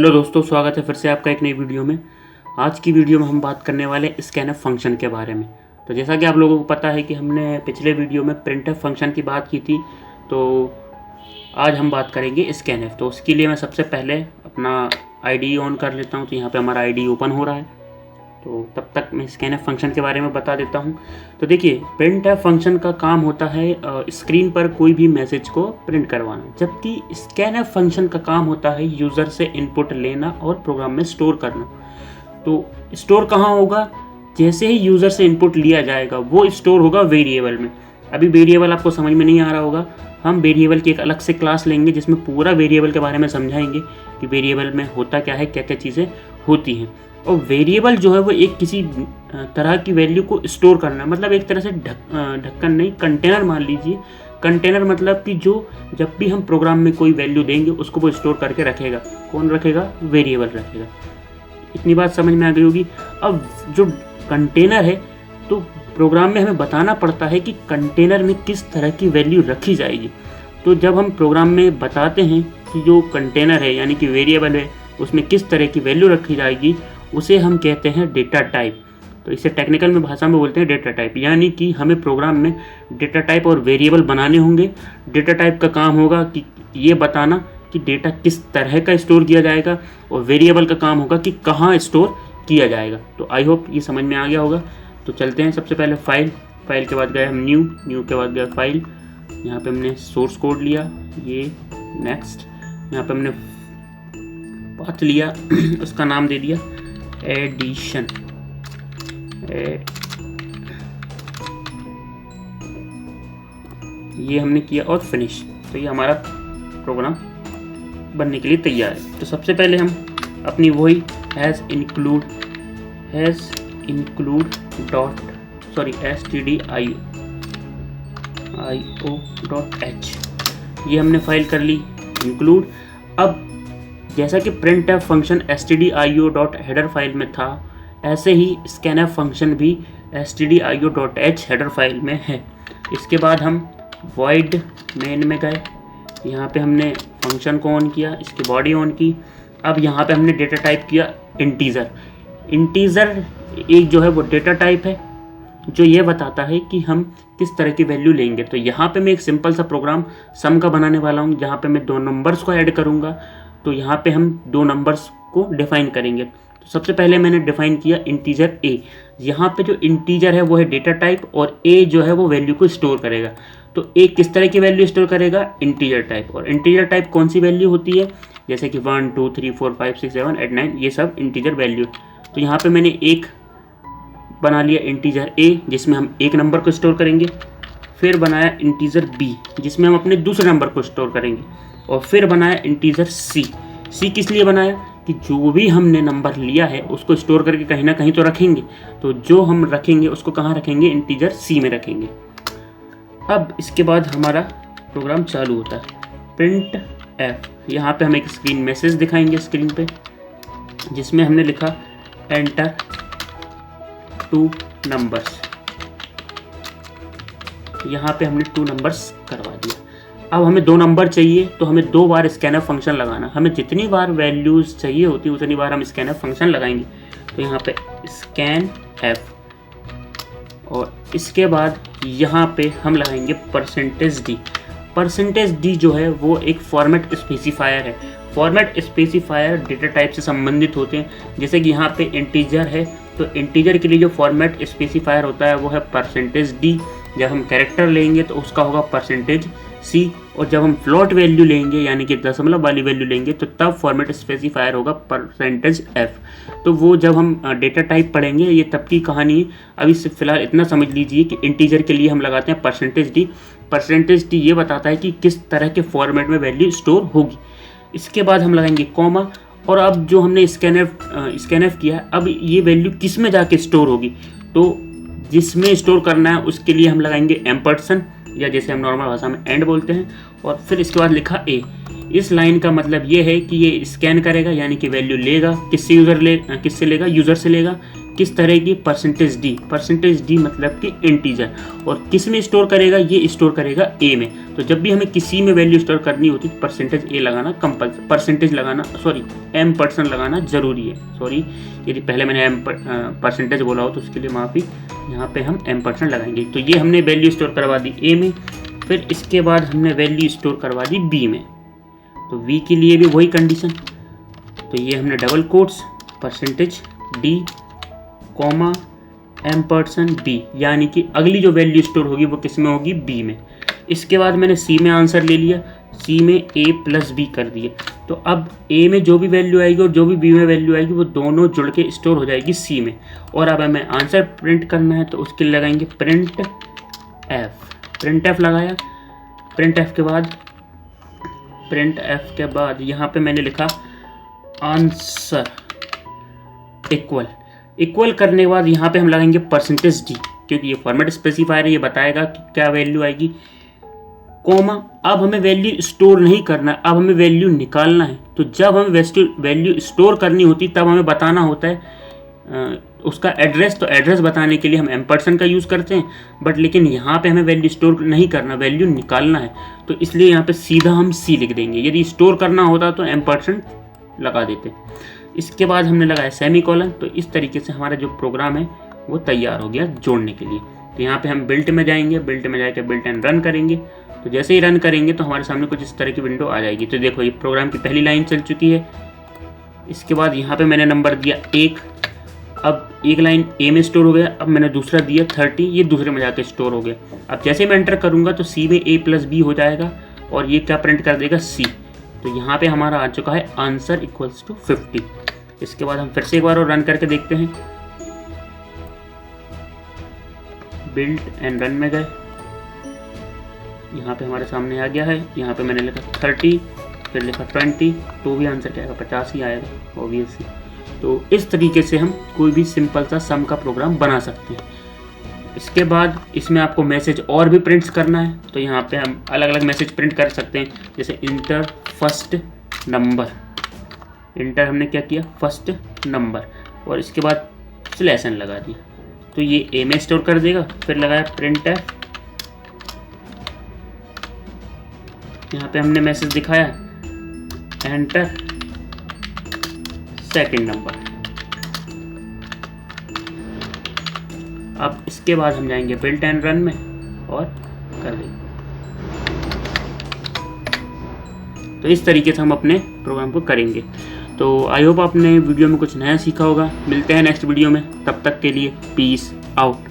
Hello दोस्तों, स्वागत है फिर से आपका एक नई वीडियो में। आज की वीडियो में हम बात करने वाले हैं स्कैनफ फंक्शन के बारे में। तो जैसा कि आप लोगों को पता है कि हमने पिछले वीडियो में प्रिंटफ फंक्शन की बात की थी, तो आज हम बात करेंगे स्कैनफ। तो उसके लिए मैं सबसे पहले अपना आईडी ऑन कर लेता हूँ। तो यहाँ पे हमारा आईडी ओपन हो रहा है, तो तब तक मैं स्कैनफ फंक्शन के बारे में बता देता हूँ। तो देखिए, प्रिंटफ फंक्शन का काम होता है स्क्रीन पर कोई भी मैसेज को प्रिंट करवाना, जबकि स्कैनफ फंक्शन का काम होता है यूज़र से इनपुट लेना और प्रोग्राम में स्टोर करना। तो स्टोर कहाँ होगा? जैसे ही यूज़र से इनपुट लिया जाएगा वो स्टोर होगा वेरिएबल में। अभी वेरिएबल आपको समझ में नहीं आ रहा होगा, हम वेरिएबल की एक अलग से क्लास लेंगे जिसमें पूरा वेरिएबल के बारे में समझाएंगे कि वेरिएबल में होता क्या है, क्या क्या चीज़ें होती हैं। और वेरिएबल जो है वो एक किसी तरह की वैल्यू को स्टोर करना, मतलब एक तरह से ढक्कन नहीं, कंटेनर मान लीजिए। कंटेनर मतलब कि जो जब भी हम प्रोग्राम में कोई वैल्यू देंगे उसको वो स्टोर करके रखेगा। कौन रखेगा? वेरिएबल रखेगा। इतनी बात समझ में आ गई होगी। अब जो कंटेनर है, तो प्रोग्राम में हमें बताना पड़ता है कि कंटेनर में किस तरह की वैल्यू रखी जाएगी। तो जब हम प्रोग्राम में बताते हैं कि जो कंटेनर है यानी कि वेरिएबल है उसमें किस तरह की वैल्यू रखी जाएगी, उसे हम कहते हैं डेटा टाइप। तो इसे टेक्निकल में भाषा में बोलते हैं डेटा टाइप। यानी कि हमें प्रोग्राम में डेटा टाइप और वेरिएबल बनाने होंगे। डेटा टाइप का काम होगा कि ये बताना कि डेटा किस तरह का स्टोर किया जाएगा, और वेरिएबल का काम होगा कि कहाँ स्टोर किया जाएगा। तो आई होप ये समझ में आ गया होगा। तो चलते हैं। सबसे पहले फाइल के बाद गए हम न्यू के बाद गए फाइल। यहाँ पे हमने सोर्स कोड लिया, ये नेक्स्ट। यहाँ पे हमने पाथ लिया, उसका नाम दे दिया एडिशन। ये हमने किया और फिनिश। तो ये हमारा प्रोग्राम बनने के लिए तैयार है। तो सबसे पहले हम अपनी वही हैज़ इंक्लूड stdio.h ये हमने फाइल कर ली इंक्लूड। अब जैसा कि printf फंक्शन stdio.header फाइल में था, ऐसे ही scanf फंक्शन भी stdio.h हेडर फाइल में है। इसके बाद हम void main में गए, यहाँ पे हमने फंक्शन को ऑन किया, इसकी बॉडी ऑन की। अब यहाँ पे हमने डेटा टाइप किया इंटीजर एक जो है वो डेटा टाइप है जो ये बताता है कि हम किस तरह की वैल्यू लेंगे। तो यहाँ पे मैं एक सिंपल सा प्रोग्राम सम का बनाने वाला हूँ, जहाँ पे मैं दो नंबर्स को ऐड करूँगा। तो यहाँ पे हम दो नंबर्स को डिफाइन करेंगे। तो सबसे पहले मैंने डिफाइन किया इंटीजर ए। यहाँ पे जो इंटीजर है वो है डेटा टाइप, और ए जो है वो वैल्यू को स्टोर करेगा। तो ए किस तरह की वैल्यू स्टोर करेगा? Integer type. और इंटीजर टाइप कौन सी वैल्यू होती है? जैसे कि 1 2 3 4 5 6 7 8 9, ये सब इंटीजर वैल्यू। तो यहाँ पे मैंने एक बना लिया इंटीजर ए, जिसमें हम एक नंबर को स्टोर करेंगे। फिर बनाया इंटीजर बी, जिसमें हम अपने दूसरे नंबर को स्टोर करेंगे। और फिर बनाया इंटीजर सी किस लिए बनाया? कि जो भी हमने नंबर लिया है उसको स्टोर करके कहीं ना कहीं तो रखेंगे। तो जो हम रखेंगे उसको कहाँ रखेंगे? इंटीजर सी में रखेंगे। अब इसके बाद हमारा प्रोग्राम चालू होता है प्रिंट एफ। यहाँ पे हम एक स्क्रीन मैसेज दिखाएंगे स्क्रीन पे, जिसमें हमने लिखा एंटर 2 नंबर्स। यहाँ पे हमने 2 नंबर्स करवा दिया। अब हमें 2 नंबर चाहिए, तो हमें 2 बार स्कैनफ फंक्शन लगाना। हमें जितनी बार वैल्यूज़ चाहिए होती है उतनी बार हम स्कैनफ फंक्शन लगाएंगे। तो यहाँ पे स्कैन एफ, और इसके बाद यहाँ पे हम लगाएंगे परसेंटेज डी जो है वो एक फॉर्मेट स्पेसिफायर है। फॉर्मेट स्पेसिफायर डेटा टाइप से संबंधित होते हैं। जैसे कि यहाँ पे इंटीजर है, तो इंटीजर के लिए जो फॉर्मेट स्पेसिफायर होता है वो है परसेंटेज डी। जब हम कैरेक्टर लेंगे तो उसका होगा परसेंटेज सी, और जब हम फ्लोट वैल्यू लेंगे यानी कि दशमलव वाली वैल्यू लेंगे तो तब फॉर्मेट स्पेसिफायर होगा परसेंटेज एफ। तो वो जब हम डेटा टाइप पढ़ेंगे, ये तब की कहानी है। अभी से फिलहाल इतना समझ लीजिए कि इंटीजर के लिए हम लगाते हैं परसेंटेज डी ये बताता है कि किस तरह के फॉर्मेट में वैल्यू स्टोर होगी। इसके बाद हम लगाएंगे कॉमा, और अब जो हमने स्कैनफ किया, अब ये वैल्यू किस में जाके स्टोर होगी? तो जिसमें स्टोर करना है उसके लिए हम लगाएंगे एम्पर्सन, या जैसे हम नॉर्मल भाषा में एंड बोलते हैं। और फिर इसके बाद लिखा ए। इस लाइन का मतलब ये है कि ये स्कैन करेगा, यानी कि वैल्यू लेगा। किससे लेगा? यूज़र से लेगा किस तरह की, परसेंटेज डी मतलब कि इंटीजर, और किस में स्टोर करेगा, ये स्टोर करेगा ए में। तो जब भी हमें किसी में वैल्यू स्टोर करनी होती है परसेंटेज ए लगाना % लगाना ज़रूरी है। सॉरी, यदि पहले मैंने परसेंटेज बोला हो तो उसके लिए माफ़ी, यहाँ पे हम % लगाएंगे। तो ये हमने वैल्यू स्टोर करवा दी ए में, फिर इसके बाद हमने वैल्यू स्टोर करवा दी बी में। तो वी के लिए भी वही कंडीशन, तो ये हमने double quotes percentage D comma %b, यानी कि अगली जो वैल्यू स्टोर होगी वो किस में होगी, बी में। इसके बाद मैंने सी में आंसर ले लिया, सी में a + b कर दिए। तो अब a में जो भी वैल्यू आएगी और जो भी b में वैल्यू आएगी वो दोनों जुड़ के स्टोर हो जाएगी c में। और अब हमें आंसर प्रिंट करना है तो उसके लिए लगाएंगे प्रिंट f लगाया। प्रिंट f के बाद यहाँ पे मैंने लिखा आंसर इक्वल करने के बाद यहाँ पे हम लगाएंगे %d, क्योंकि ये फॉर्मेट स्पेसिफायर है, ये बताएगा कि क्या वैल्यू आएगी, कोमा। अब हमें वैल्यू स्टोर नहीं करना, अब हमें वैल्यू निकालना है। तो जब हमें वैल्यू स्टोर करनी होती तब हमें बताना होता है उसका एड्रेस। तो एड्रेस बताने के लिए हम % का यूज़ करते हैं, बट लेकिन यहाँ पे हमें वैल्यू स्टोर नहीं करना, वैल्यू निकालना है। तो इसलिए यहाँ पे सीधा हम सी लिख देंगे। यदि स्टोर करना होता तो % लगा देते। इसके बाद हमने लगाया सेमीकोलन। तो इस तरीके से हमारा जो प्रोग्राम है वो तैयार हो गया जोड़ने के लिए। तो यहाँ पे हम बिल्ट में जाएंगे, बिल्ट में जाकर बिल्ट एंड रन करेंगे। तो जैसे ही रन करेंगे तो हमारे सामने कुछ इस तरह की विंडो आ जाएगी। तो देखो ये प्रोग्राम की पहली लाइन चल चुकी है। इसके बाद यहाँ पे मैंने नंबर दिया 1, अब एक लाइन ए में स्टोर हो गया। अब मैंने दूसरा दिया 30, ये दूसरे में जाके स्टोर हो गया। अब जैसे मैं एंटर करूँगा तो सी में a + b हो जाएगा और ये क्या प्रिंट कर देगा, सी। तो यहाँ पे हमारा आ चुका है आंसर = 50। इसके बाद हम फिर से एक बार और रन करके देखते हैं। बिल्ड एंड रन में गए, यहाँ पे हमारे सामने आ गया है। यहाँ पे मैंने लिखा 30, फिर लिखा 20, तो भी आंसर क्या आएगा, 50 ही आएगा ऑब्वियसली। तो इस तरीके से हम कोई भी सिंपल सा सम का प्रोग्राम बना सकते हैं। इसके बाद इसमें आपको मैसेज और भी प्रिंट्स करना है, तो यहाँ पे हम अलग अलग मैसेज प्रिंट कर सकते हैं। जैसे इंटर फर्स्ट नंबर, इंटर हमने क्या किया, फर्स्ट नंबर, और इसके बाद स्लैशन लगा दिया, तो ये ए में स्टोर कर देगा। फिर लगाया प्रिंट f, यहाँ पे हमने मैसेज दिखाया एंटर सेकंड नंबर। अब इसके बाद हम जाएंगे बिल्ट एंड रन में और कर देंगे। तो इस तरीके से हम अपने प्रोग्राम को करेंगे। तो आई होप आपने वीडियो में कुछ नया सीखा होगा। मिलते हैं नेक्स्ट वीडियो में, तब तक के लिए पीस आउट।